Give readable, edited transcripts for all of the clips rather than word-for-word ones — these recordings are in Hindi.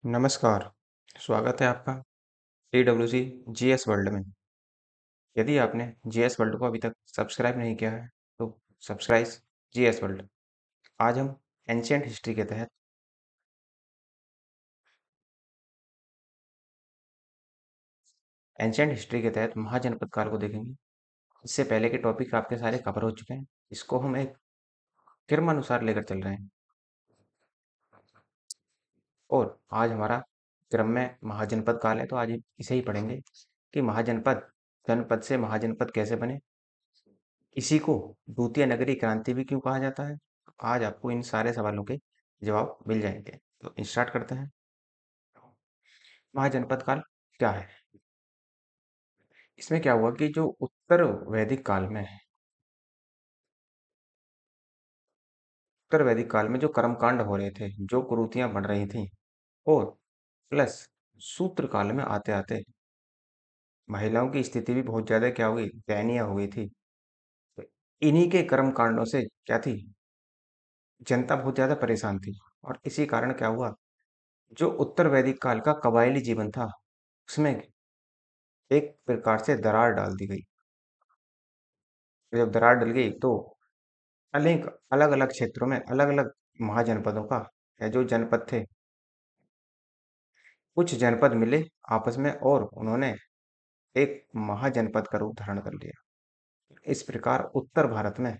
नमस्कार, स्वागत है आपका TWC जीएस वर्ल्ड में। यदि आपने जीएस वर्ल्ड को अभी तक सब्सक्राइब नहीं किया है, तो सब्सक्राइब जीएस वर्ल्ड। आज हम एंशिएंट हिस्ट्री के तहत महाजनपद काल को देखेंगे। इससे पहले के टॉपिक आपके सारे कवर हो चुके हैं। इसको हम एक क्रमानुसार लेकर चल रहे हैं और आज हमारा क्रम में महाजनपद काल है, तो आज इसे ही पढ़ेंगे कि जनपद से महाजनपद कैसे बने। इसी को द्वितीय नगरीय क्रांति भी क्यों कहा जाता है। आज आपको इन सारे सवालों के जवाब मिल जाएंगे। तो स्टार्ट करते हैं। महाजनपद काल क्या है? इसमें क्या हुआ कि जो उत्तर वैदिक काल में जो कर्मकांड हो रहे थे, जो कुरीतियां बढ़ रही थी, और प्लस सूत्र काल में आते आते महिलाओं की स्थिति भी बहुत ज्यादा क्या हुई, दयनीय हो गई थी। तो इन्हीं के कर्म कांडों से क्या थी, जनता बहुत ज्यादा परेशान थी। और इसी कारण क्या हुआ, जो उत्तर वैदिक काल का कबायली जीवन था, उसमें एक प्रकार से दरार डाल दी गई। जब दरार डल गई तो अनेक अलग अलग क्षेत्रों में अलग अलग महाजनपदों का या जो जनपद थे, कुछ जनपद मिले आपस में और उन्होंने एक महाजनपद का रूप धारण कर लिया। इस प्रकार उत्तर भारत में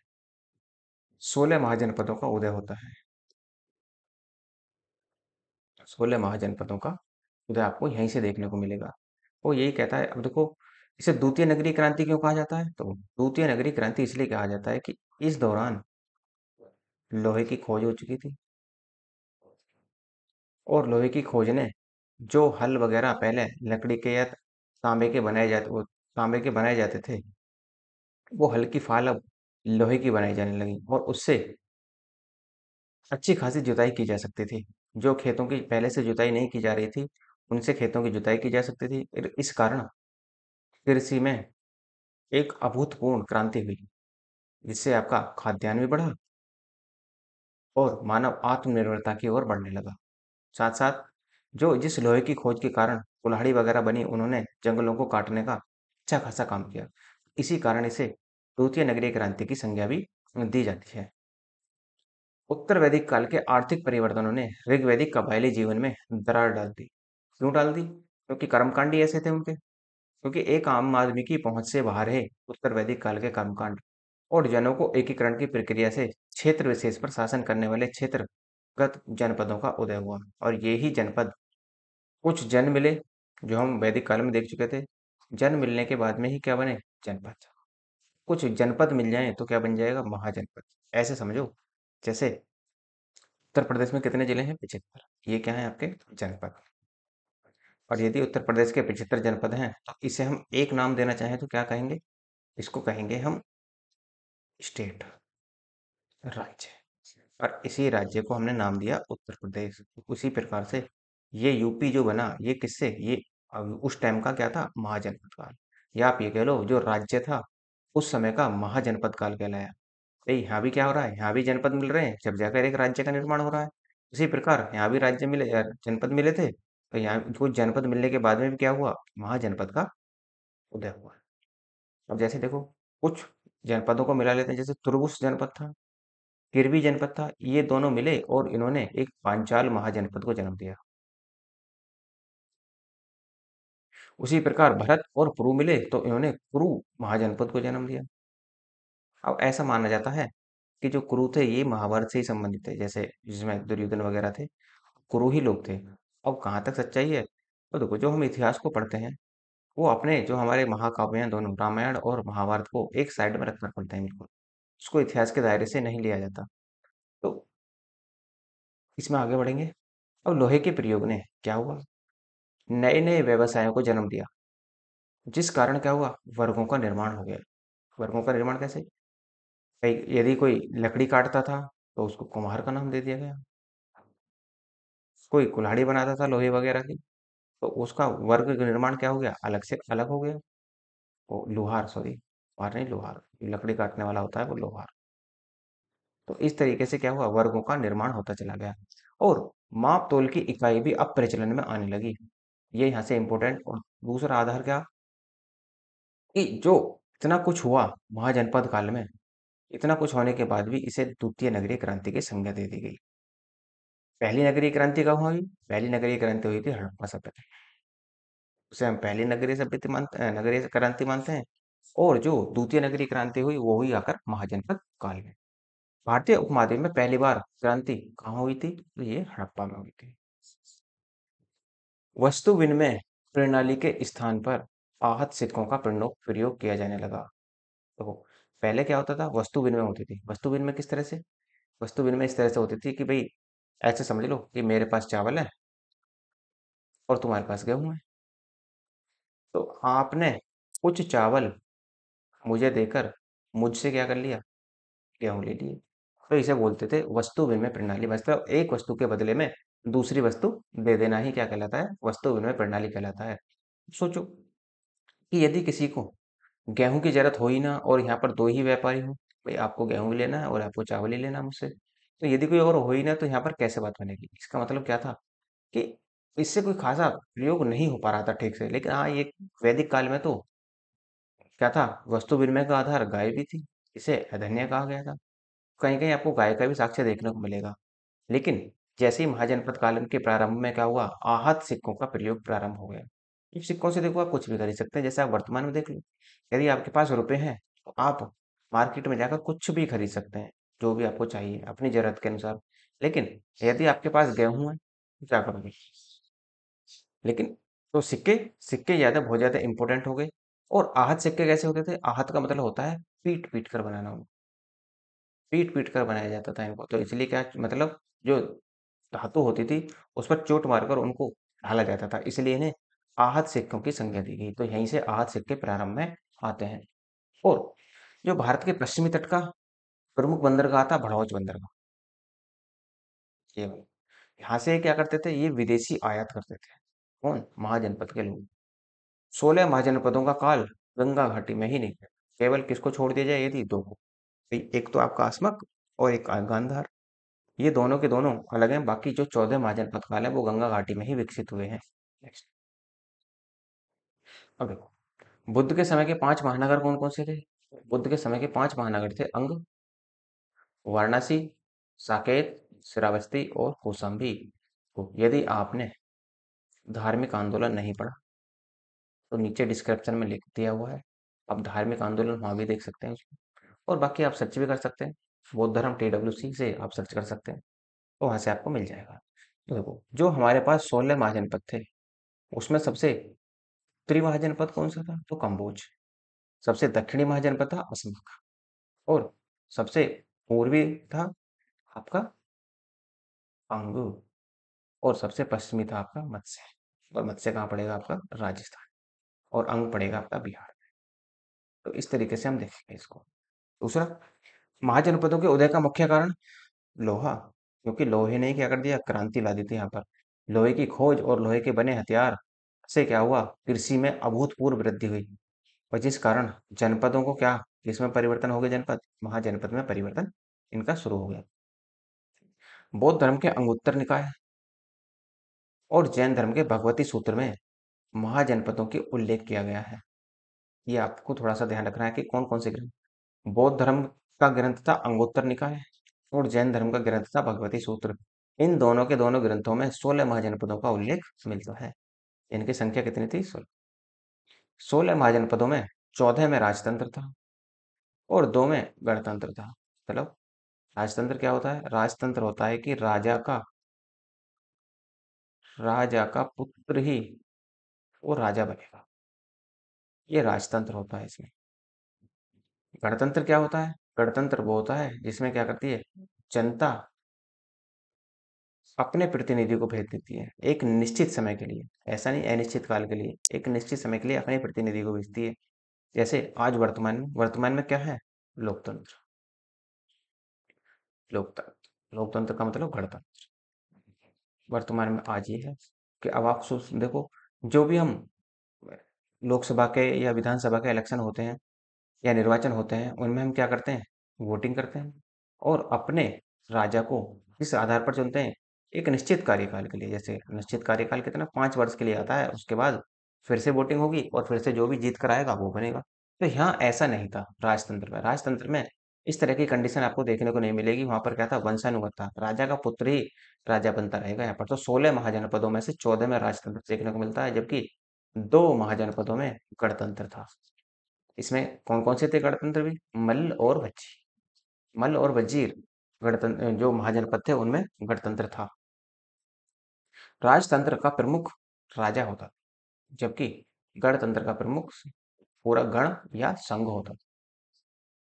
16 महाजनपदों का उदय होता है। 16 महाजनपदों का उदय आपको यहीं से देखने को मिलेगा। वो यही कहता है। अब देखो, इसे द्वितीय नगरीय क्रांति क्यों कहा जाता है? तो द्वितीय नगरीय क्रांति इसलिए कहा जाता है कि इस दौरान लोहे की खोज हो चुकी थी और लोहे की खोज ने जो हल वगैरह पहले लकड़ी के या तांबे के बनाए जाते थे, वो हल की फाल अब लोहे की बनाई जाने लगी और उससे अच्छी खासी जुताई की जा सकती थी। जो खेतों की पहले से जुताई नहीं की जा रही थी, उनसे खेतों की जुताई की जा सकती थी। इस कारण कृषि में एक अभूतपूर्व क्रांति हुई, जिससे आपका खाद्यान्न भी बढ़ा और मानव आत्मनिर्भरता की ओर बढ़ने लगा। साथ साथ जो जिस लोहे की खोज के कारण कुल्हाड़ी वगैरह बनी, उन्होंने जंगलों को काटने का अच्छा खासा काम किया। इसी कारण इसे द्वितीय नगरीय क्रांति की संज्ञा भी दी जाती है। उत्तर वैदिक काल के आर्थिक परिवर्तनों ने ऋग्वैदिक कबायली जीवन में दरार डाल दी। क्यों डाल दी? क्योंकि कर्मकांड ही ऐसे थे उनके। क्योंकि एक आम आदमी की पहुंच से बाहर है उत्तर वैदिक काल के कर्मकांड। और जनों को एकीकरण की प्रक्रिया से क्षेत्र विशेष पर शासन करने वाले क्षेत्रगत जनपदों का उदय हुआ। और ये ही जनपद, कुछ जन मिले जो हम वैदिक काल में देख चुके थे। जन मिलने के बाद में ही क्या बने? जनपद। कुछ जनपद मिल जाएं तो क्या बन जाएगा? महाजनपद। ऐसे समझो, जैसे उत्तर प्रदेश में कितने जिले हैं? 75। ये क्या है? आपके जनपद। और यदि उत्तर प्रदेश के 75 जनपद हैं, तो इसे हम एक नाम देना चाहें तो क्या कहेंगे? इसको कहेंगे हम स्टेट, राज्य। और इसी राज्य को हमने नाम दिया उत्तर प्रदेश। उसी प्रकार से ये यूपी जो बना, ये किससे? ये उस टाइम का क्या था? महाजनपद काल। या आप ये कह लो, जो राज्य था उस समय का महाजनपद काल कहलाया। भाई, यहाँ भी क्या हो रहा है? यहाँ भी जनपद मिल रहे हैं, जब जाकर एक राज्य का निर्माण हो रहा है। उसी प्रकार यहाँ भी जनपद मिले थे, तो यहाँ कुछ जनपद मिलने के बाद में भी क्या हुआ? महाजनपद का उदय हुआ। अब जैसे देखो, कुछ जनपदों को मिला लेते हैं। जैसे तुरबुस जनपद था, किरवी जनपद था, ये दोनों मिले और इन्होंने एक पांचाल महाजनपद को जन्म दिया। उसी प्रकार भरत और पुरु मिले तो इन्होंने कुरु महाजनपद को जन्म दिया। अब ऐसा माना जाता है कि जो कुरु थे, ये महाभारत से ही संबंधित थे, जैसे जिसमें दुर्योधन वगैरह थे, कुरु ही लोग थे। अब कहाँ तक सच्चाई है? तो देखो, जो हम इतिहास को पढ़ते हैं, वो अपने जो हमारे महाकाव्य हैं, दोनों रामायण और महाभारत को एक साइड में रखकर पढ़ते हैं। बिल्कुल उसको इतिहास के दायरे से नहीं लिया जाता। तो इसमें आगे बढ़ेंगे। अब लोहे के प्रयोग ने क्या हुआ? नए नए व्यवसायों को जन्म दिया, जिस कारण क्या हुआ? वर्गों का निर्माण हो गया। वर्गों का निर्माण कैसे? यदि कोई लकड़ी काटता था, तो उसको कुम्हार का नाम दे दिया गया। कोई कुल्हाड़ी बनाता था लोहे वगैरह की, तो उसका वर्ग का निर्माण क्या हो गया? अलग से अलग हो गया। वो लोहार, सॉरी, कुम्हार नहीं, लोहार। लकड़ी काटने वाला होता है वो लोहार। तो इस तरीके से क्या हुआ? वर्गों का निर्माण होता चला गया। और माप तोल की इकाई भी अब प्रचलन में आने लगी। ये यहाँ से इंपॉर्टेंट। और दूसरा आधार क्या, कि जो इतना कुछ हुआ महाजनपद काल में, इतना कुछ होने के बाद भी इसे द्वितीय नगरीय क्रांति की संज्ञा दे दी गई। पहली नगरीय क्रांति कब हुई? पहली नगरीय क्रांति हुई थी हड़प्पा सभ्यता, उसे हम पहली नगरीय सभ्यता मानते, नगरीय क्रांति मानते हैं। और जो द्वितीय नगरीय क्रांति हुई वो हुई आकर महाजनपद काल में। भारतीय उपमहाद्वीप में पहली बार क्रांति कहाँ हुई थी? तो ये हड़प्पा में हुई थी। वस्तु विनिमय प्रणाली के स्थान पर आहत सिक्कों का प्रयोग किया जाने लगा। तो पहले क्या होता था? वस्तु विनिमय होती थी। वस्तु विनिमय किस तरह से? वस्तु विनिमय इस तरह से होती थी कि भाई ऐसे समझ लो कि मेरे पास चावल है और तुम्हारे पास गेहूं है, तो आपने कुछ चावल मुझे देकर मुझसे क्या कर लिया? गेहूं ले लिए। तो इसे बोलते थे वस्तु विनिमय प्रणाली। मतलब एक वस्तु के बदले में दूसरी वस्तु दे देना ही क्या कहलाता है? वस्तु विनिमय प्रणाली कहलाता है। सोचो कि यदि किसी को गेहूं की जरूरत हो ही ना और यहाँ पर दो ही व्यापारी हो, भाई आपको गेहूं लेना है और आपको चावल ही लेना है मुझसे, तो यदि कोई और हो ही ना तो यहाँ पर कैसे बात बनेगी? इसका मतलब क्या था कि इससे कोई खासा प्रयोग नहीं हो पा रहा था ठीक से। लेकिन हाँ, ये वैदिक काल में तो क्या था? वस्तु विनिमय का आधार गाय भी थी। इसे अधन्य कहा गया था। कहीं कहीं आपको गाय का भी साक्ष्य देखने को मिलेगा। लेकिन जैसे ही महाजनपद काल के प्रारंभ में क्या हुआ? आहत सिक्कों का प्रयोग प्रारंभ हो गया। इन सिक्कों से देखो आप कुछ भी खरीद सकते हैं। जैसे आप वर्तमान में देख लो, यदि आपके पास रुपए हैं तो आप मार्केट में जाकर कुछ भी खरीद सकते हैं, जो भी आपको चाहिए अपनी जरूरत के अनुसार। लेकिन यदि आपके पास गेहूं है तो क्या करोगे? लेकिन तो सिक्के सिक्के ज्यादा बहुत ज्यादा इंपॉर्टेंट हो गए। और आहत सिक्के कैसे होते थे? आहत का मतलब होता है पीट पीट कर बनाना, पीट पीट कर बनाया जाता था इनको। तो इसलिए क्या मतलब, जो धातु होती थी उस पर चोट मारकर उनको ढाला जाता था, इसलिए इन्हें आहत सिक्कों की संज्ञा दी गई। तो यहीं से आहत सिक्के प्रारंभ में आते हैं। और जो भारत के पश्चिमी तट का प्रमुख बंदरगाह था भड़ौच बंदरगाह, ये वाला। यहाँ से क्या करते थे? ये विदेशी आयात करते थे। कौन? महाजनपद के लोग। 16 महाजनपदों का काल गंगा घाटी में ही निकला। केवल किसको छोड़ दिया जाए? यदि दो को, एक तो आपका अस्मक और एक गांधार। ये दोनों के दोनों अलग हैं। बाकी जो 14 महाजनपद काल है वो गंगा घाटी में ही विकसित हुए हैं। नेक्स्ट। अब देखो, बुद्ध के समय के 5 महानगर कौन कौन से थे? बुद्ध के समय के 5 महानगर थे अंग, वाराणसी, साकेत, श्रावस्ती और कौशाम्बी। तो यदि आपने धार्मिक आंदोलन नहीं पढ़ा तो नीचे डिस्क्रिप्शन में लिख दिया हुआ है, आप धार्मिक आंदोलन वहां भी देख सकते हैं उसको। और बाकी आप सर्च भी कर सकते हैं, बौद्ध धर्म TWC से आप सर्च कर सकते हैं, तो वहां से आपको मिल जाएगा। तो देखो, जो हमारे पास 16 महाजनपद थे उसमें सबसे उत्तरी महाजनपद कौन सा था? तो कंबोज। सबसे दक्षिणी महाजनपद था असमक। और सबसे पूर्वी था आपका अंगू। और सबसे पश्चिमी था आपका मत्स्य। और मत्स्य कहाँ पड़ेगा? आपका राजस्थान। और अंग पड़ेगा आपका बिहार। तो इस तरीके से हम देखेंगे इसको। दूसरा, महाजनपदों के उदय का मुख्य कारण लोहा। क्योंकि लोहे ने क्या कर दिया? क्रांति ला दी थी यहाँ पर। लोहे की खोज और लोहे के बने हथियार से क्या हुआ? कृषि में अभूतपूर्व वृद्धि हुई। और जिस कारण जनपदों को क्या, किसमें परिवर्तन हो गया? जनपद, महाजनपद में परिवर्तन इनका शुरू हो गया। बौद्ध धर्म के अंगुत्तर निकाय और जैन धर्म के भगवती सूत्र में महाजनपदों की उल्लेख किया गया है। ये आपको थोड़ा सा ध्यान रखना है कि कौन कौन से ग्रंथ। बौद्ध धर्म का ग्रंथ था अंगुत्तर निकाय और जैन धर्म का ग्रंथ था भगवती सूत्र। इन दोनों के दोनों ग्रंथों में 16 महाजनपदों का उल्लेख मिलता है। इनकी संख्या कितनी थी? 16। 16 महाजनपदों में 14 में राजतंत्र था और 2 में गणतंत्र था। मतलब राजतंत्र क्या होता है? राजतंत्र होता है कि राजा का पुत्र ही वो राजा बनेगा, ये राजतंत्र होता है इसमें। गणतंत्र क्या होता है? गणतंत्र वो होता है जिसमें क्या करती है जनता, अपने प्रतिनिधि को भेज देती है एक निश्चित समय के लिए। ऐसा नहीं अनिश्चित काल के लिए, एक निश्चित समय के लिए अपने प्रतिनिधि को भेजती है। जैसे आज वर्तमान में क्या है? लोकतंत्र। लोकतंत्र लोकतंत्र का मतलब गणतंत्र। वर्तमान में आज ये है कि अब आप देखो, जो भी हम लोकसभा के या विधानसभा के इलेक्शन होते हैं या निर्वाचन होते हैं, उनमें हम क्या करते हैं? वोटिंग करते हैं और अपने राजा को किस आधार पर चुनते हैं? एक निश्चित कार्यकाल के लिए। जैसे निश्चित कार्यकाल कितना, 5 वर्ष के लिए आता है, उसके बाद फिर से वोटिंग होगी और फिर से जो भी जीत कर आएगा वो बनेगा। तो यहाँ ऐसा नहीं था राजतंत्र में। राजतंत्र में इस तरह की कंडीशन आपको देखने को नहीं मिलेगी। वहां पर क्या था, वंशानुगत था, राजा का पुत्र ही राजा बनता रहेगा। यहाँ पर तो 16 महाजनपदों में से 14 में राजतंत्र देखने को मिलता है, जबकि 2 महाजनपदों में गणतंत्र था। इसमें कौन कौन से थे गणतंत्र भी, मल्ल और भज्जी। मल्ल और वजीर गणतंत्र जो महाजनपद थे उनमें गणतंत्र था। राजतंत्र का प्रमुख राजा होता था, जबकि गणतंत्र का प्रमुख पूरा गण या संघ होता था।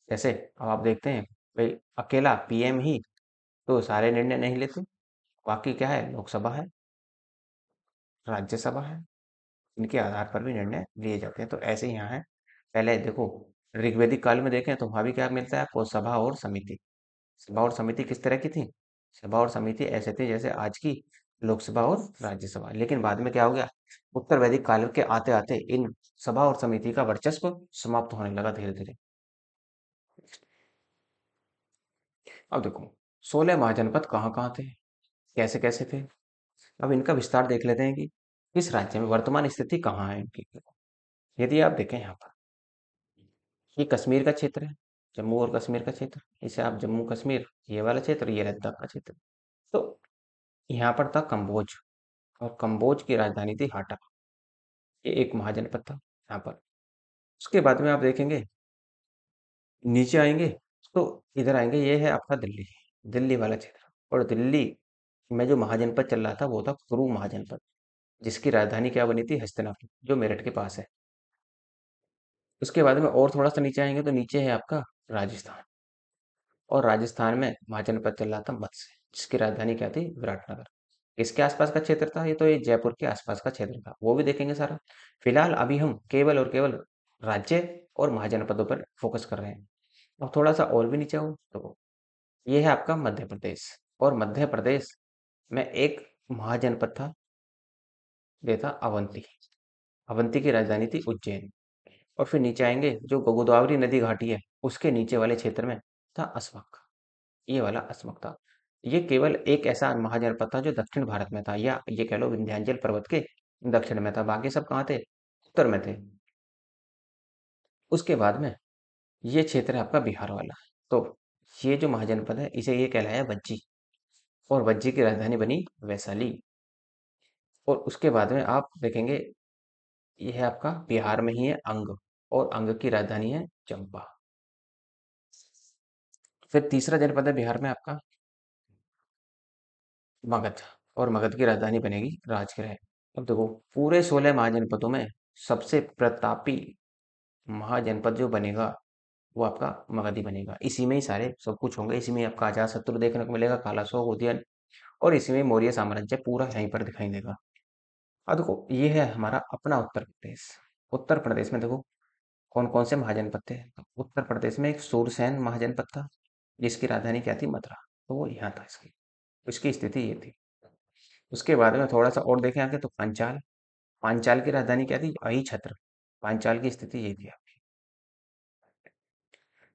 जैसे अब आप देखते हैं भाई, अकेला पीएम ही तो सारे निर्णय नहीं लेते, बाकी क्या है, लोकसभा है, राज्यसभा है, इनके आधार पर भी निर्णय लिए जाते हैं। तो ऐसे ही यहाँ है। पहले देखो, ऋग्वैदिक काल में देखें तो वहां भी क्या मिलता है आपको, सभा और समिति। सभा और समिति किस तरह की थी, सभा और समिति ऐसे थे जैसे आज की लोकसभा और राज्यसभा। लेकिन बाद में क्या हो गया, उत्तर वैदिक काल के आते आते इन सभा और समिति का वर्चस्व समाप्त होने लगा धीरे धीरे। अब देखो, 16 महाजनपद कहाँ कहाँ थे, कैसे कैसे थे। अब इनका विस्तार देख लेते हैं कि किस राज्य में वर्तमान स्थिति कहाँ है इनकी। यदि आप देखें यहाँ पर, ये कश्मीर का क्षेत्र है, जम्मू और कश्मीर का क्षेत्र। इसे आप जम्मू कश्मीर, ये वाला क्षेत्र, ये लद्दाख का क्षेत्र। तो यहाँ पर था कंबोज, और कंबोज की राजधानी थी हाटा। ये एक महाजनपद था यहाँ पर। उसके बाद में आप देखेंगे, नीचे आएंगे तो इधर आएंगे, ये है आपका दिल्ली, दिल्ली वाला क्षेत्र। और दिल्ली में जो महाजनपद चल रहा था वो था कुरु महाजनपद, जिसकी राजधानी क्या बनी थी, हस्तिनापुर, जो मेरठ के पास है। उसके बाद में और थोड़ा सा नीचे आएंगे तो नीचे है आपका राजस्थान, और राजस्थान में महाजनपद चल रहा था मत्स्य, जिसकी राजधानी क्या थी, विराटनगर। इसके आसपास का क्षेत्र था ये, तो ये जयपुर के आसपास का क्षेत्र था, वो भी देखेंगे सारा। फिलहाल अभी हम केवल और केवल राज्य और महाजनपदों पर फोकस कर रहे हैं। अब थोड़ा सा और भी नीचे हो तो ये है आपका मध्य प्रदेश। और मध्य प्रदेश में एक महाजनपद था, ये था अवंती। अवंती की राजधानी थी उज्जैन। और फिर नीचे आएंगे, जो गोदावरी नदी घाटी है उसके नीचे वाले क्षेत्र में था अस्मक। ये वाला अस्मक था। ये केवल एक ऐसा महाजनपद था जो दक्षिण भारत में था, या ये कह लो विंध्याचल पर्वत के दक्षिण में था। बाकी सब कहाँ थे, उत्तर में थे। उसके बाद में ये क्षेत्र है आपका बिहार वाला। तो ये जो महाजनपद है इसे ये कहलाया वज्जी, और वज्जी की राजधानी बनी वैशाली। और उसके बाद में आप देखेंगे, ये है आपका बिहार में ही है अंग, और अंग की राजधानी है चंपा। फिर तीसरा जनपद है बिहार में आपका मगध, और मगध की राजधानी बनेगी राजगृह। अब देखो, पूरे 16 महाजनपदों में सबसे प्रतापी महाजनपद जो बनेगा वो आपका मगध ही बनेगा। इसी में ही सारे सब कुछ होंगे, इसी में ही आपका अजातशत्रु देखने को मिलेगा, कालाशोक, उदयन, और इसी में मौर्य साम्राज्य पूरा यहीं पर दिखाई देगा। अब देखो, ये है हमारा अपना उत्तर प्रदेश। उत्तर प्रदेश में देखो कौन कौन से महाजनपद थे। तो उत्तर प्रदेश में एक सूरसेन महाजनपद था, जिसकी राजधानी क्या थी, मथुरा। तो वो यहाँ था, इसकी उसकी स्थिति ये थी। उसके बाद में थोड़ा सा और देखें आगे तो पांचाल। पांचाल की राजधानी क्या थी, अही छत्र। पांचाल की स्थिति ये थी आपकी।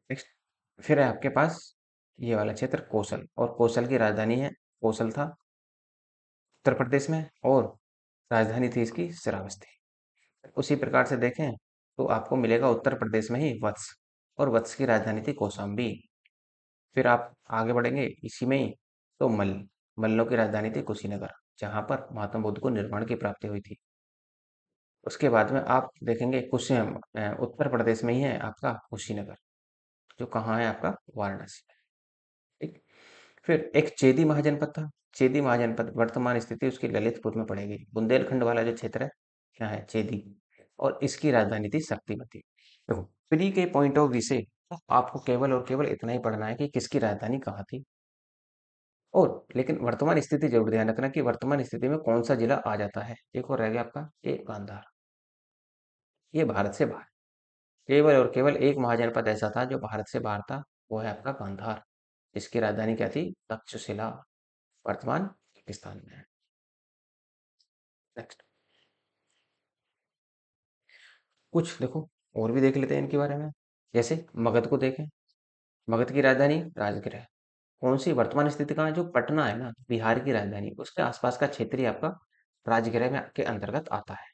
नेक्स्ट, फिर है आपके पास ये वाला क्षेत्र कौशल, और कौशल की राजधानी है, कौशल था उत्तर प्रदेश में, और राजधानी थी इसकी श्रावस्ती। उसी प्रकार से देखें तो आपको मिलेगा उत्तर प्रदेश में ही वत्स, और वत्स की राजधानी थी कौशाम्बी। फिर आप आगे बढ़ेंगे इसी में ही तो मल्ल, मल्लों की राजधानी थी कुशीनगर, जहां पर महात्मा बुद्ध को निर्वाण की प्राप्ति हुई थी। उसके बाद में आप देखेंगे उत्तर प्रदेश में ही है आपका कुशीनगर, जो कहाँ है आपका, वाराणसी में। ठीक। फिर एक चेदी महाजनपद था। चेदी महाजनपद वर्तमान स्थिति उसकी ललितपुर में पड़ेगी, बुंदेलखंड वाला जो क्षेत्र है क्या है, चेदी। और इसकी राजधानी थी शक्तिमती। देखो, प्री के पॉइंट ऑफ व्यू से आपको केवल और केवल इतना ही पढ़ना है कि किसकी राजधानी कहाँ थी। और लेकिन वर्तमान स्थिति जरूर ध्यान रखना कि वर्तमान स्थिति में कौन सा जिला आ जाता है। एक और रह गया आपका, ये गांधार। ये भारत से बाहर, केवल और केवल एक महाजनपद ऐसा था जो भारत से बाहर था, वो है आपका गांधार। इसकी राजधानी क्या थी, तक्षशिला, वर्तमान पाकिस्तान में है। नेक्स्ट, कुछ देखो और भी देख लेते हैं इनके बारे में। जैसे मगध को देखें, मगध की राजधानी राजगृह, कौन सी वर्तमान स्थिति कहाँ है? जो पटना है ना, बिहार की राजधानी, उसके आसपास का क्षेत्र ही आपका राजगृह में के अंतर्गत आता है।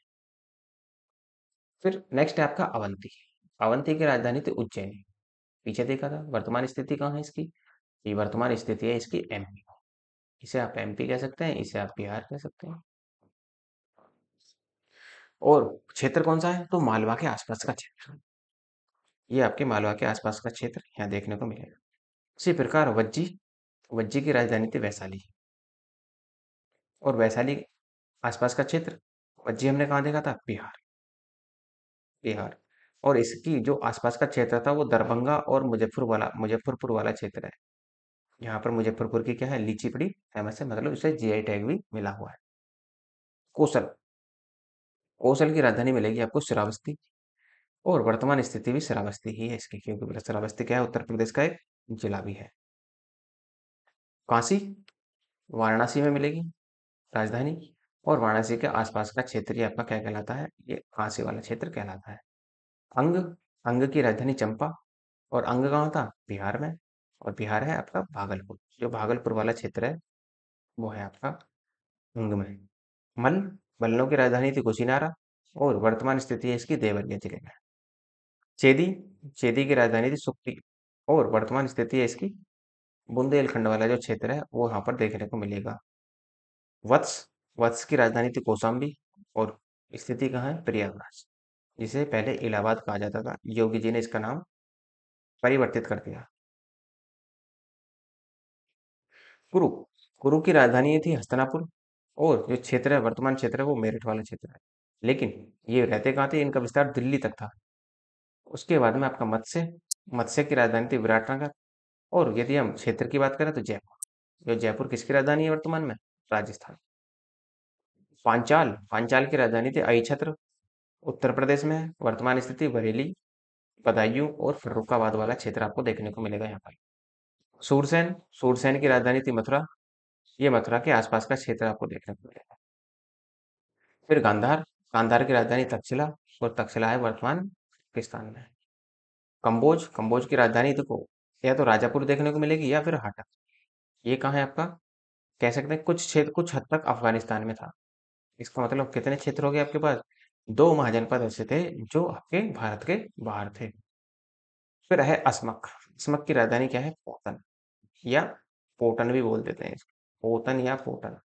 फिर नेक्स्ट है आपका अवंती। अवंती की राजधानी थी उज्जैनी। पीछे देखा था, वर्तमान स्थिति कहाँ है इसकी? ये वर्तमान स्थिति है इसकी एमपी। इसे आप एमपी कह सकते हैं, इसे आप बिहार कह सकते हैं। और क्षेत्र कौन सा है? तो मालवा के आसपास का क्षेत्र। ये आपके मालवा के आसपास का क्षेत्र यहाँ देखने को मिलेगा। इसी प्रकार वज्जी, वज्जी की राजधानी थी वैशाली। और वैशाली आसपास का क्षेत्र, वज्जी हमने कहाँ देखा था? बिहार। बिहार। और इसकी जो आसपास का क्षेत्र था वो दरभंगा और मुजफ्फरपुर वाला क्षेत्र है। यहाँ पर मुजफ्फरपुर की क्या है? लीची बड़ी फेमस है, मतलब इसे जीआई टैग भी मिला हुआ है। कौशल, कौशल की राजधानी मिलेगी आपको श्रावस्ती। और वर्तमान स्थिति भी श्रावस्ती ही है इसकी, क्योंकि श्रावस्ती क्या है? उत्तर प्रदेश का एक जिला भी है। काशी, वाराणसी में मिलेगी राजधानी। और वाराणसी के आसपास का क्षेत्र ही आपका क्या कहलाता है? ये काशी वाला क्षेत्र कहलाता है। अंग, अंग की राजधानी चंपा। और अंग कहाँ था? बिहार में। और बिहार है आपका भागलपुर, जो भागलपुर वाला क्षेत्र है वो है आपका अंग में। मल, मल्लों की राजधानी थी कुशीनारा। और वर्तमान स्थिति है इसकी देवरिया जिले में। चेदी, चेदी की राजधानी थी सुक्ति। और वर्तमान स्थिति है इसकी बुंदेलखंड वाला जो क्षेत्र है वो यहाँ पर देखने को मिलेगा। वत्स, वत्स की राजधानी थी कौशाम्बी। और स्थिति कहाँ है? प्रयागराज, जिसे पहले इलाहाबाद कहा जाता था। योगी जी ने इसका नाम परिवर्तित कर दिया। कुरु, कुरु की राजधानी थी हस्तिनापुर। और जो क्षेत्र है, वर्तमान क्षेत्र है, वो मेरठ वाला क्षेत्र है। लेकिन ये रहते कहाँ थे? इनका विस्तार दिल्ली तक था। उसके बाद में आपका मत्स्य, मत्स्य की राजधानी थी विराटनगर। और यदि हम क्षेत्र की बात करें तो जयपुर। जो जयपुर किसकी राजधानी है वर्तमान में? राजस्थान। पांचाल, पांचाल की राजधानी थी अहिछत्र, उत्तर प्रदेश में है। वर्तमान स्थिति बरेली, बदायूं और फर्रुखाबाद वाला क्षेत्र आपको देखने को मिलेगा यहाँ पर। सूरसेन, सूरसेन की राजधानी थी मथुरा। ये मथुरा के आसपास का क्षेत्र आपको देखने को मिलेगा। फिर गांधार, गांधार की राजधानी तक्षशिला। और तक्षशिला है वर्तमान पाकिस्तान में। कंबोज, कंबोज की राजधानी देखो, या तो राजापुर देखने को मिलेगी या फिर हाटा। ये कहाँ है आपका? कह सकते हैं कुछ क्षेत्र कुछ हद तक अफगानिस्तान में था। इसका मतलब कितने क्षेत्र हो गए आपके पास? दो महाजनपद ऐसे थे जो आपके भारत के बाहर थे। फिर है अस्मक। अस्मक की राजधानी क्या है? पोतन, या पोटन भी बोल देते हैं इसको, पोतन या पोटन।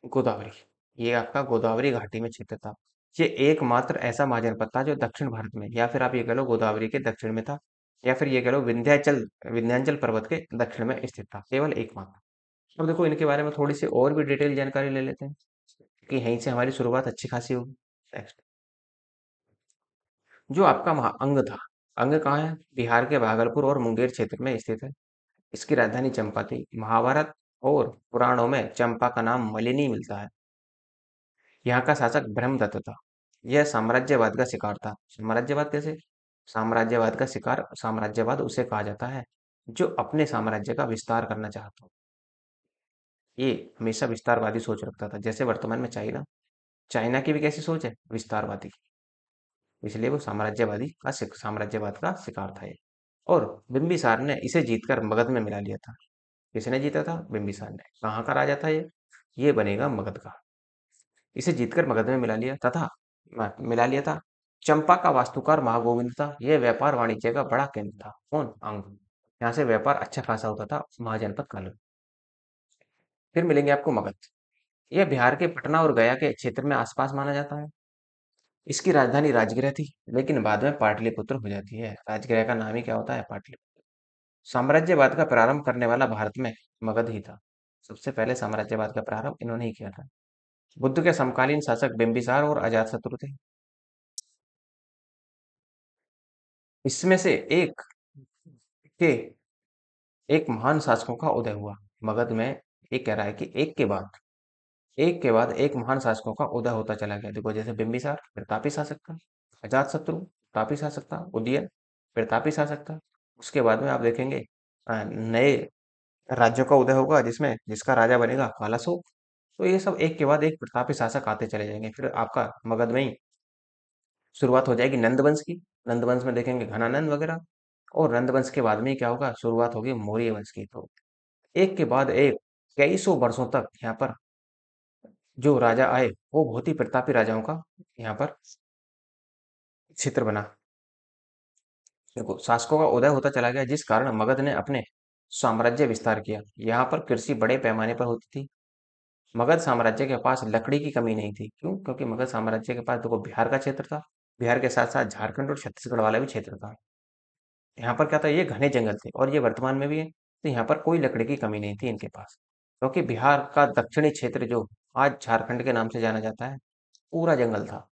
गोदावरी, ये आपका गोदावरी घाटी में क्षेत्र था। ये एकमात्र ऐसा महाजनपद था जो दक्षिण भारत में, या फिर आप ये कह लो गोदावरी के दक्षिण में था, या फिर ये कह लो विंध्याचल, विंध्याचल पर्वत के दक्षिण में स्थित था, केवल एकमात्र। अब देखो इनके बारे में थोड़ी सी और भी डिटेल जानकारी ले लेते हैं, कि यहीं से हमारी शुरुआत अच्छी खासी होगी। नेक्स्ट, जो आपका अंग था, अंग कहाँ है? बिहार के भागलपुर और मुंगेर क्षेत्र में स्थित है। इसकी राजधानी चंपा थी। महाभारत और पुराणों में चंपा का नाम मलिनी मिलता है। यहाँ का शासक ब्रह्मदत्त था। यह साम्राज्यवाद का शिकार था। साम्राज्यवाद कैसे? साम्राज्यवाद का शिकार, साम्राज्यवाद उसे कहा जाता है जो अपने साम्राज्य का विस्तार करना चाहता हो। ये हमेशा विस्तारवादी सोच रखता था। जैसे वर्तमान में चाइना, चाइना की भी कैसी सोच है? विस्तारवादी। इसलिए वो साम्राज्यवाद का शिकार था ये। और बिंबिसार ने इसे जीतकर मगध में मिला लिया था। किसने जीता था? बिंबिसार ने। कहाँ का राजा था ये बनेगा मगध का। इसे जीतकर मगध में मिला लिया तथा मिला लिया था। चंपा का वास्तुकार महागोविंद था। यह व्यापार वाणिज्य का बड़ा केंद्र था। कौन? अंग। यहाँ से व्यापार अच्छा खासा होता था महाजनपद काल में। फिर मिलेंगे आपको मगध। यह बिहार के पटना और गया के क्षेत्र में आसपास माना जाता है। इसकी राजधानी राजगृह थी, लेकिन बाद में पाटलिपुत्र हो जाती है। राजगृह का नाम ही क्या होता है? पाटलिपुत्र। साम्राज्यवाद का प्रारंभ करने वाला भारत में मगध ही था। सबसे पहले साम्राज्यवाद का प्रारंभ इन्होंने ही किया था। बुद्ध के समकालीन शासक बिंबिसार और अजातशत्रु थे। इसमें से के एक महान शासकों का उदय हुआ मगध में। एक कह रहा है कि एक महान शासकों का उदय होता चला गया। देखो जैसे बिंबिसार प्रतापी शासक था, अजातशत्रु प्रतापी शासक था, उदयन प्रतापी शासक था। उसके बाद में आप देखेंगे नए राज्यों का उदय होगा, जिसमें जिसका राजा बनेगा कालाशोक। तो ये सब एक के बाद एक प्रतापी शासक आते चले जाएंगे। फिर आपका मगध में ही शुरुआत हो जाएगी नंद वंश की। नंद वंश में देखेंगे घनानंद वगैरह। और नंदवंश के बाद में क्या होगा, शुरुआत होगी मौर्य वंश की। तो एक के बाद एक कई सौ वर्षों तक यहाँ पर जो राजा आए वो बहुत ही प्रतापी राजाओं का यहाँ पर क्षेत्र बना। देखो, शासकों का उदय होता चला गया, जिस कारण मगध ने अपने साम्राज्य विस्तार किया। यहाँ पर कृषि बड़े पैमाने पर होती थी। मगध साम्राज्य के पास लकड़ी की कमी नहीं थी। क्यों? क्योंकि मगध साम्राज्य के पास देखो बिहार का क्षेत्र था, बिहार के साथ साथ झारखंड और छत्तीसगढ़ वाला भी क्षेत्र था। यहाँ पर क्या था, ये घने जंगल थे और ये वर्तमान में भी है। तो यहाँ पर कोई लकड़ी की कमी नहीं थी इनके पास, क्योंकि बिहार का दक्षिणी क्षेत्र जो आज झारखंड के नाम से जाना जाता है, पूरा जंगल था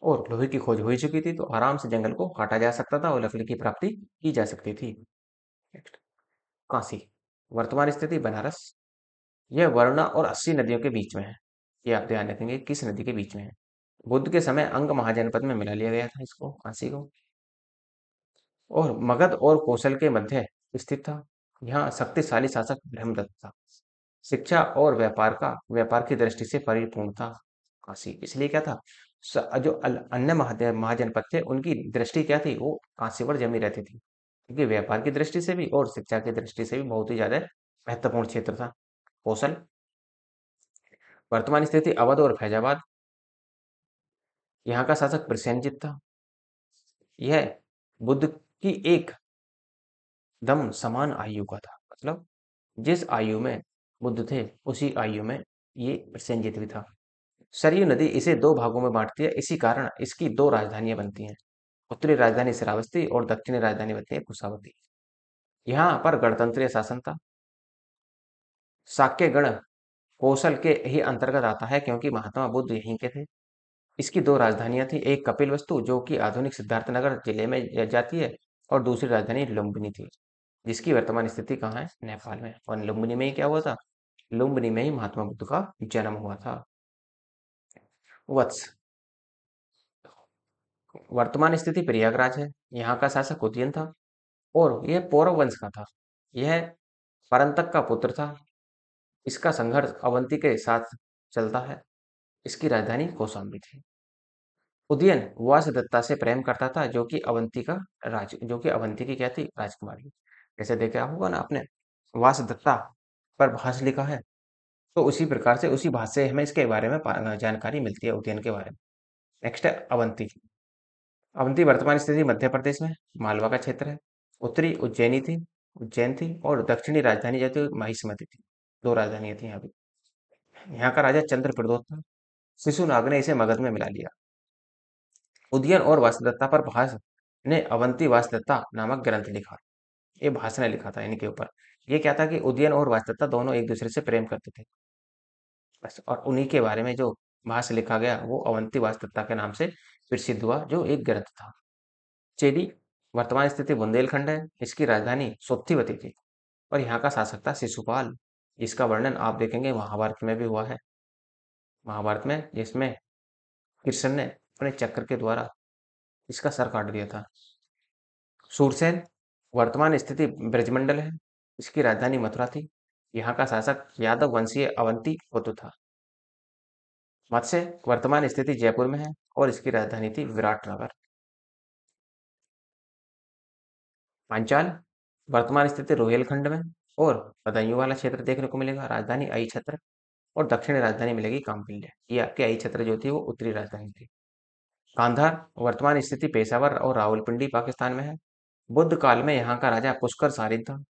और लोहे की खोज हो ही चुकी थी, तो आराम से जंगल को काटा जा सकता था और लकड़ी की प्राप्ति की जा सकती थी। नेक्स्ट, काशी। वर्तमान स्थिति बनारस। यह वरुणा और अस्सी नदियों के बीच में है। ये आप ध्यान रखेंगे किस नदी के बीच में है। बुद्ध के समय अंग महाजनपद में मिला लिया गया था इसको, काशी को। और मगध और कौशल के मध्य स्थित था। यहाँ शक्तिशाली शासक ब्रह्मदत्त था। शिक्षा और व्यापार की दृष्टि से परिपूर्ण था काशी। इसलिए क्या था, जो अन्य महाजनपद थे उनकी दृष्टि क्या थी, वो काशी पर जमी रहती थी, क्योंकि व्यापार की दृष्टि से भी और शिक्षा की दृष्टि से भी बहुत ही ज्यादा महत्वपूर्ण क्षेत्र था कौशल। वर्तमान स्थिति अवध और फैजाबाद। यहाँ का शासक प्रसेनजीत था। यह बुद्ध की एक दम समान आयु का था, मतलब जिस आयु में बुद्ध थे उसी आयु में ये प्रसेनजीत भी था। सरयू नदी इसे दो भागों में बांटती है, इसी कारण इसकी दो राजधानियां बनती हैं। उत्तरी राजधानी श्रावस्ती और दक्षिणी राजधानी बनती है कुशावती। यहाँ पर गणतंत्रीय शासन था। शाक्य गण कौशल के ही अंतर्गत आता है, क्योंकि महात्मा बुद्ध यहीं के थे। इसकी दो राजधानियां थी, एक कपिलवस्तु जो कि आधुनिक सिद्धार्थनगर जिले में जाती है, और दूसरी राजधानी लुम्बिनी थी, जिसकी वर्तमान स्थिति कहाँ है, नेपाल में। और लुम्बिनी में ही क्या हुआ था, लुम्बिनी में ही महात्मा बुद्ध का जन्म हुआ था। वत्स। वर्तमान स्थिति प्रयागराज है। यहाँ का शासक उदयन था और यह पौरव वंश का था। यह परंतक का पुत्र था। इसका संघर्ष अवंती के साथ चलता है। इसकी राजधानी कौशाम्बी थी। उदयन वासदत्ता से प्रेम करता था, जो कि अवंती की क्या थी, राजकुमारी। जैसे देखा होगा ना आपने, वासदत्ता पर भाष लिखा है, तो उसी प्रकार से उसी भाष से हमें इसके बारे में जानकारी मिलती है उदयन के बारे में। नेक्स्ट है अवंती। अवंती वर्तमान स्थिति मध्य प्रदेश में मालवा का क्षेत्र है। उत्तरी उज्जैन थी और दक्षिणी राजधानी जो थी महिष्मती थी। दो राजधानियां थी यहाँ भी। यहाँ का राजा चंद्र प्रदोत था। शिशुनाग ने इसे मगध में मिला लिया। उदयन और वासदत्ता पर भास ने अवंती वासदत्ता नामक ग्रंथ लिखा। ये भास ने लिखा था इनके ऊपर। ये क्या था कि उदयन और वासदत्ता दोनों एक दूसरे से प्रेम करते थे बस, और उन्हीं के बारे में जो भाष्य लिखा गया वो अवंती वासदत्ता के नाम से प्रसिद्ध हुआ, जो एक ग्रंथ था। चेदी। वर्तमान स्थिति बुंदेलखंड है। इसकी राजधानी सोत्थिवती थी और यहाँ का शासक था शिशुपाल, जिसका वर्णन आप देखेंगे महाभारत में भी हुआ है। महाभारत में, जिसमें कृष्ण ने अपने चक्र के द्वारा इसका सर काट दिया था। सूरसेन। वर्तमान स्थिति ब्रजमंडल है। इसकी राजधानी मथुरा थी। यहाँ का शासक यादव वंशीय अवंती पुत्र था। मत्स्य। वर्तमान स्थिति जयपुर में है और इसकी राजधानी थी विराटनगर। पांचाल। वर्तमान स्थिति रोहिलखंड में और बदायूं वाला क्षेत्र देखने को मिलेगा। राजधानी आई छत्र और दक्षिणी राजधानी मिलेगी काम्पिल्य। ये आपकी आई छत्र जो थी वो उत्तरी राजधानी थी। गांधार। वर्तमान स्थिति पेशावर और रावलपिंडी पाकिस्तान में है। बुद्ध काल में यहाँ का राजा पुष्कर सारिन था।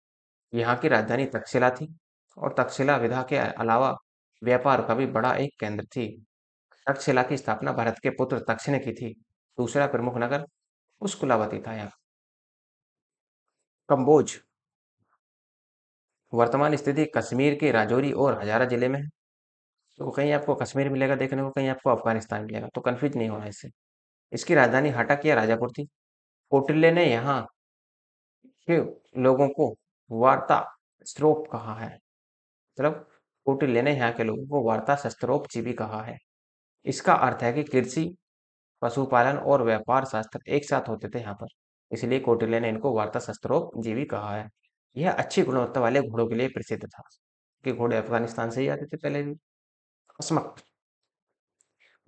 यहाँ की राजधानी तक्षशिला थी और तक्षशिला विधा के अलावा व्यापार का भी बड़ा एक केंद्र थी। तक्षशिला की स्थापना भरत के पुत्र तक्ष ने की थी। दूसरा प्रमुख नगर पुष्कुलावती था यहाँ। कम्बोज। वर्तमान स्थिति कश्मीर के राजौरी और हजारा जिले में है। तो कहीं आपको कश्मीर मिलेगा देखने को, कहीं आपको अफगानिस्तान मिलेगा, तो कंफ्यूज नहीं होना इससे। इसकी राजधानी हटक या राजापुर थी। कौटिल्य ने यहाँ के लोगों को वार्ता स्त्रोप कहा है, मतलब कौटिल्य ने यहाँ के लोगों को वार्ता शस्त्रोप जीवी कहा है। इसका अर्थ है कि कृषि, पशुपालन और व्यापार शास्त्र एक साथ होते थे यहाँ पर, इसलिए कौटिल्य ने इनको वार्ता शस्त्रोप जीवी कहा है। यह अच्छी गुणवत्ता वाले घोड़ों के लिए प्रसिद्ध था, कि घोड़े अफगानिस्तान से ही आते थे पहले भी। अस्मक।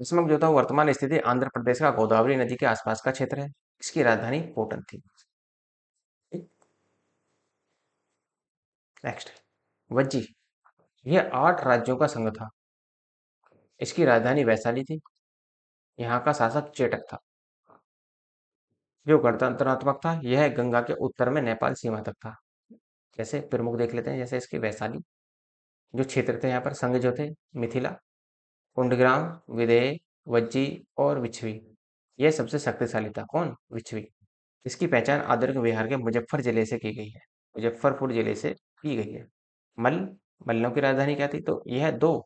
अस्मक जो था वर्तमान स्थिति आंध्र प्रदेश का गोदावरी नदी के आसपास का क्षेत्र है। इसकी राजधानी पोटन थी। नेक्स्ट, वज्जी, यह 8 राज्यों का संघ था। इसकी राजधानी वैशाली थी। यहाँ का शासक चेटक था। जो गणतंत्रात्मक था, यह गंगा के उत्तर में नेपाल सीमा तक था। जैसे प्रमुख देख लेते हैं, जैसे इसकी वैशाली, जो क्षेत्र थे यहाँ पर संघ जो थे, मिथिला, कुंडग्राम, विदेह, वज्जी और विछवी। यह सबसे शक्तिशाली था। कौन? विछवी। इसकी पहचान आधुनिक बिहार के मुजफ्फर जिले से की गई है। मुजफ्फरपुर जिले से की गई है। मल्ल, मल्लों की राजधानी क्या थी? तो यह दो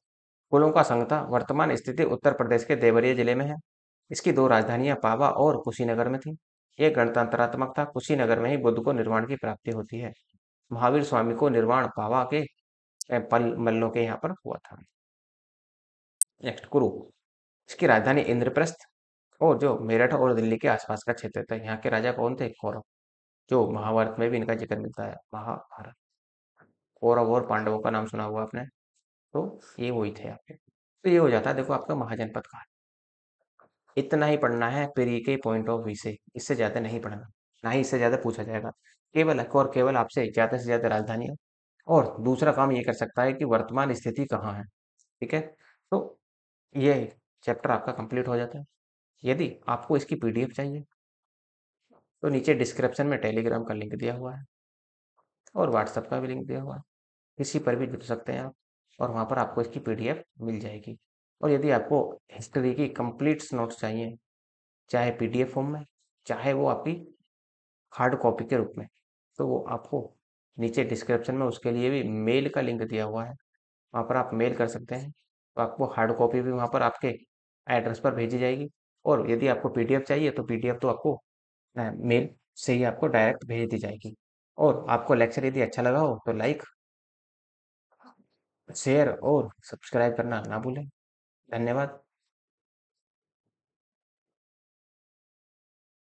कुलों का संघ था। वर्तमान स्थिति उत्तर प्रदेश के देवरिया जिले में है। इसकी दो राजधानियां पावा और कुशीनगर में थी। यह गणतंत्रात्मक था। कुशीनगर में ही बुद्ध को निर्वाण की प्राप्ति होती है। महावीर स्वामी को निर्वाण पावा के पल मल्लों के यहाँ पर हुआ था। नेक्स्ट, कुरु, इसकी राजधानी इंद्रप्रस्थ और जो मेरठ और दिल्ली के आसपास का क्षेत्र था। यहाँ के राजा कौन थे? कौरव, जो महाभारत में भी इनका जिक्र मिलता है। महाभारत, कौरव और पांडवों का नाम सुना हुआ आपने, तो ये वही थे आपके। तो ये हो जाता है देखो आपका महाजनपद का। इतना ही पढ़ना है प्री के पॉइंट ऑफ व्यू से, इससे ज्यादा नहीं पढ़ना, ना ही इससे ज्यादा पूछा जाएगा। केवल और केवल आपसे ज्यादा से ज्यादा राजधानी और दूसरा काम ये कर सकता है कि वर्तमान स्थिति कहाँ है। ठीक है, तो ये चैप्टर आपका कंप्लीट हो जाता है। यदि आपको इसकी पीडीएफ चाहिए तो नीचे डिस्क्रिप्शन में टेलीग्राम का लिंक दिया हुआ है और व्हाट्सएप का भी लिंक दिया हुआ है। किसी पर भी जुड़ सकते हैं आप और वहाँ पर आपको इसकी पीडीएफ मिल जाएगी। और यदि आपको हिस्ट्री की कंप्लीट नोट्स चाहिए, चाहे पीडीएफ फॉर्म में, चाहे वो आपकी हार्ड कॉपी के रूप में, तो वो आपको नीचे डिस्क्रिप्शन में उसके लिए भी मेल का लिंक दिया हुआ है। वहाँ पर आप मेल कर सकते हैं, तो आपको हार्ड कॉपी भी वहाँ पर आपके एड्रेस पर भेजी जाएगी। और यदि आपको पीडीएफ चाहिए तो पीडीएफ तो आपको मेल से ही आपको डायरेक्ट भेज दी जाएगी। और आपको लेक्चर यदि अच्छा लगा हो तो लाइक, शेयर और सब्सक्राइब करना ना भूलें। धन्यवाद।